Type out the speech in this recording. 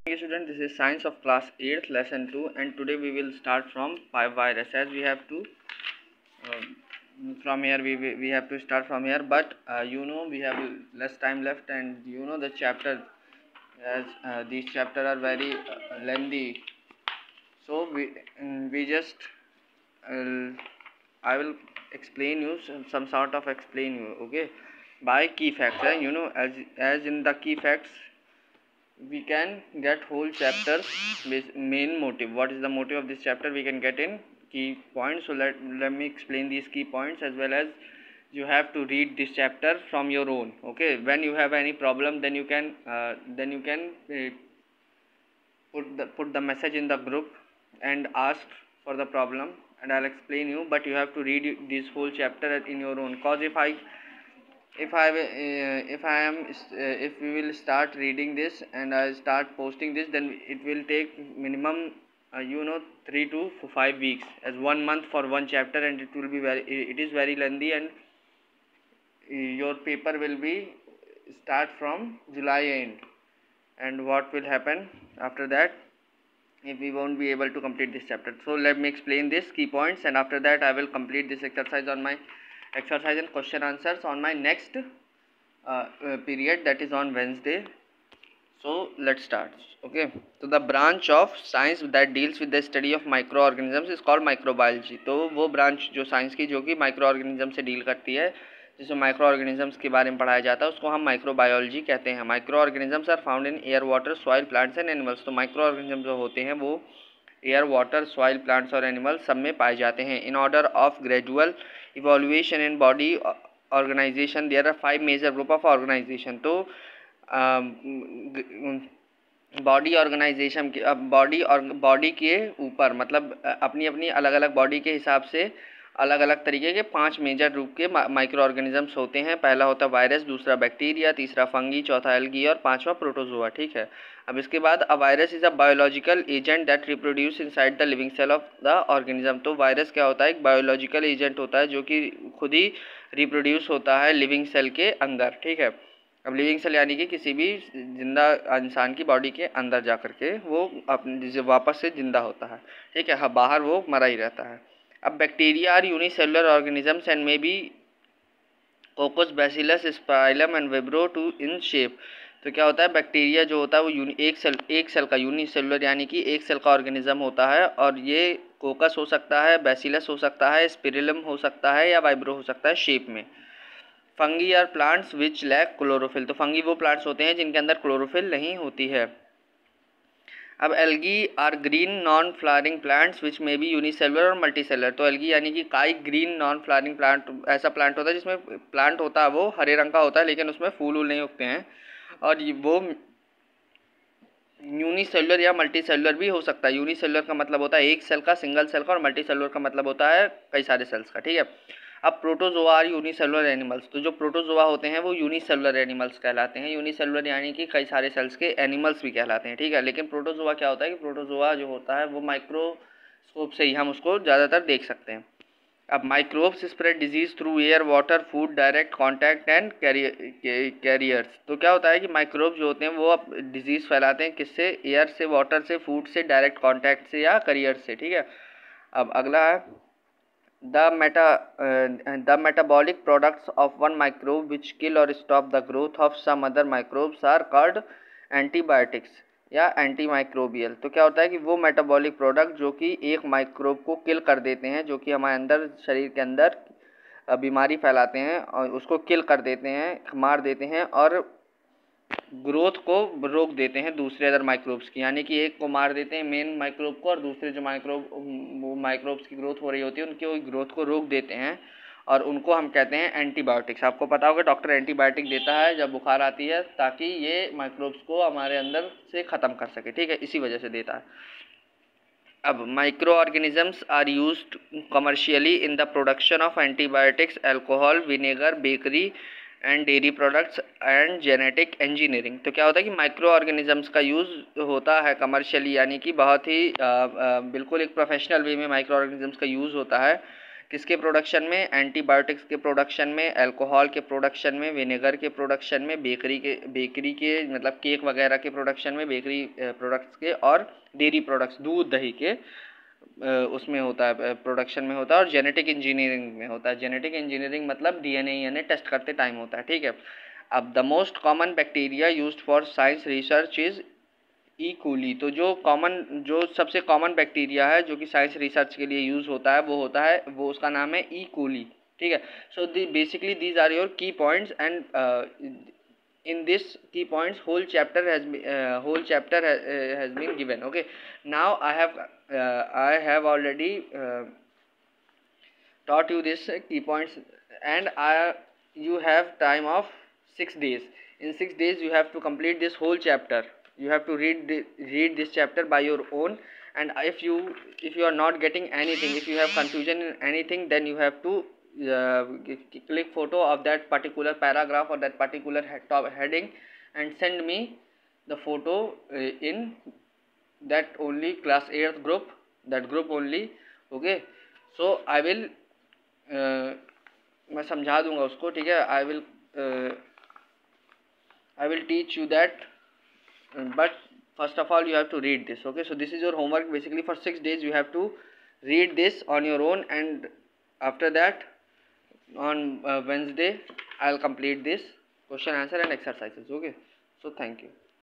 Hey student, this is science of class 8th lesson 2 and today we will start from virus as we have to from here we have to start from here, but we have less time left, and the chapter as these chapter are very lengthy, so we just uh, I will explain you some sort of explain you, okay, by key facts. As in the key facts we can get whole chapters main motive. What is the motive of this chapter we can get in key points. So let me explain these key points, as well as you have to read this chapter from your own, okay. When you have any problem, then you can put the message in the group and ask for the problem, and I'll explain you, but you have to read this whole chapter in your own, cause if we will start reading this and I start posting this, then it will take minimum 3 to 5 weeks, as 1 month for one chapter, and it is very lengthy, and your paper will be start from July end. And what will happen after that if we won't be able to complete this chapter? So let me explain this key points, and after that I will complete this exercise and question answers on my next period, that is on Wednesday. So let's start, okay. So the branch of science that deals with the study of microorganisms is called microbiology. तो वो branch जो science की जो कि microorganism से deal करती है, जिसमें माइक्रोऑर्गेनिजम्स के बारे में पढ़ाया जाता है, उसको हम माइक्रोबायोलॉजी कहते हैं. Microorganisms are found in air, water, soil, plants and animals. तो माइक्रोऑर्गेनिज्म जो होते हैं वो एयर, वाटर, सॉइल, प्लांट्स और एनिमल्स सब में पाए जाते हैं. In order of gradual evolution in body organisation there are 5 major group of organisation. तो बॉडी ऑर्गेनाइजेशन के बॉडी के ऊपर, मतलब अपनी अपनी अलग अलग बॉडी के हिसाब से अलग अलग तरीके के 5 मेजर रूप के माइक्रो ऑर्गेनिजम्स होते हैं. पहला होता है वायरस, दूसरा बैक्टीरिया, तीसरा फंगी, चौथा एल्गी और पांचवा प्रोटोजोआ. ठीक है. अब इसके बाद a virus is a biological agent that reproduce inside the living cell of the organism. तो वायरस क्या होता है? एक बायोलॉजिकल एजेंट होता है जो कि खुद ही रिप्रोड्यूस होता है लिविंग सेल के अंदर. ठीक है. अब लिविंग सेल यानी कि किसी भी जिंदा इंसान की बॉडी के अंदर जा कर के वो अपने वापस से जिंदा होता है. ठीक है. हाँ, बाहर वो मरा ही रहता है. अब bacteria are unicellular organisms and may be coccus, bacillus, spirillum and vibrio too in shape. तो क्या होता है? बैक्टीरिया जो होता है वो एक सेल का यूनिसेलुलर यानी कि एक सेल का ऑर्गेनिज्म होता है, और ये कोकस हो सकता है, बैसिलस हो सकता है, स्पिरिलम हो सकता है या वाइब्रो हो सकता है शेप में. Fungi are plants which lack chlorophyll. तो फंगी वो प्लांट्स होते हैं जिनके अंदर क्लोरोफिल नहीं होती है. अब algae are green non flowering plants which may be unicellular और मल्टीसेलुलर. तो एल्गी यानी कि काई ग्रीन नॉन फ्लावरिंग प्लांट ऐसा प्लांट होता है जिसमें प्लांट होता है वो हरे रंग का होता है, लेकिन उसमें फूल वूल नहीं उगते हैं, और वो यूनिसेलुलर या मल्टीसेलुलर भी हो सकता है. यूनिसेलुलर का मतलब होता है एक सेल का, सिंगल सेल का, और मल्टीसेलुलर का मतलब होता है कई सारे सेल्स का. ठीक है. अब प्रोटोजोआ आर यूनिसेलुलर एनिमल्स. तो जो प्रोटोजोआ होते हैं वो यूनिसेलुलर एनिमल्स कहलाते हैं. यूनिसेलुलर यानी कि कई सारे सेल्स के एनिमल्स भी कहलाते हैं. ठीक है. लेकिन प्रोटोजोआ क्या होता है कि प्रोटोजोआ जो होता है वो माइक्रोस्कोप से ही हम उसको ज़्यादातर देख सकते हैं. अब microbes spread disease through air, water, food, direct contact and carriers. तो क्या होता है कि माइक्रोब्स जो होते हैं वो अब डिजीज़ फैलाते हैं किससे? एयर से, वाटर से, फूड से, डायरेक्ट कॉन्टैक्ट से या कैरियर से. ठीक है. अब अगला है the metabolic products of one microbe which kill or stop the growth of some other microbes are called antibiotics या एंटीमाइक्रोबियल. तो क्या होता है कि वो मेटाबॉलिक प्रोडक्ट जो कि एक माइक्रोब को किल कर देते हैं, जो कि हमारे अंदर शरीर के अंदर बीमारी फैलाते हैं और उसको किल कर देते हैं, मार देते हैं, और ग्रोथ को रोक देते हैं दूसरे अदर माइक्रोब्स की. यानी कि एक को मार देते हैं मेन माइक्रोब को, और दूसरे जो माइक्रोब्स की ग्रोथ हो रही होती है उनकी ग्रोथ को रोक देते हैं, और उनको हम कहते हैं एंटीबायोटिक्स. आपको पता होगा डॉक्टर एंटीबायोटिक देता है जब बुखार आती है, ताकि ये माइक्रोब्स को हमारे अंदर से ख़त्म कर सके. ठीक है. इसी वजह से देता है. अब micro organisms are used commercially in the production of antibiotics, alcohol, vinegar, bakery and dairy products and genetic engineering. तो क्या होता है कि माइक्रो ऑर्गेनिजम्स का यूज़ होता है कमर्शियली, यानी कि बहुत ही बिल्कुल एक प्रोफेशनल वे में माइक्रो ऑर्गेनिजम्स का यूज़ होता है किसके प्रोडक्शन में? एंटीबायोटिक्स के प्रोडक्शन में, अल्कोहल के प्रोडक्शन में, विनेगर के प्रोडक्शन में, बेकरी के मतलब केक वगैरह के प्रोडक्शन में, बेकरी प्रोडक्ट्स के, और डेयरी प्रोडक्ट्स दूध दही के उसमें होता है, प्रोडक्शन में होता है, और जेनेटिक इंजीनियरिंग में होता है। जेनेटिक इंजीनियरिंग मतलब डीएनए टेस्ट करते टाइम होता है, ठीक है। अब the most common bacteria used for science research is E coli. तो जो सबसे कॉमन बैक्टीरिया है जो कि साइंस रिसर्च के लिए यूज़ होता है वो उसका नाम है ई कोली, ठीक है। So basically these are your key points, and in this key points whole chapter has been given. Okay, now I have already taught you this key points, and you have time of 6 days. In 6 days you have to complete this whole chapter. You have to read this chapter by your own, and if you are not getting anything, if you have confusion in anything, then you have to click photo of that particular paragraph or that particular heading and send me the photo in that only class 8th group, that group only. Okay, so I will मैं समझा दूंगा उसको, ठीक है। I will teach you that, but first of all you have to read this. Okay, so this is your homework. Basically for 6 days you have to read this on your own, and after that on Wednesday I'll complete this question answer and exercises. Okay, so thank you.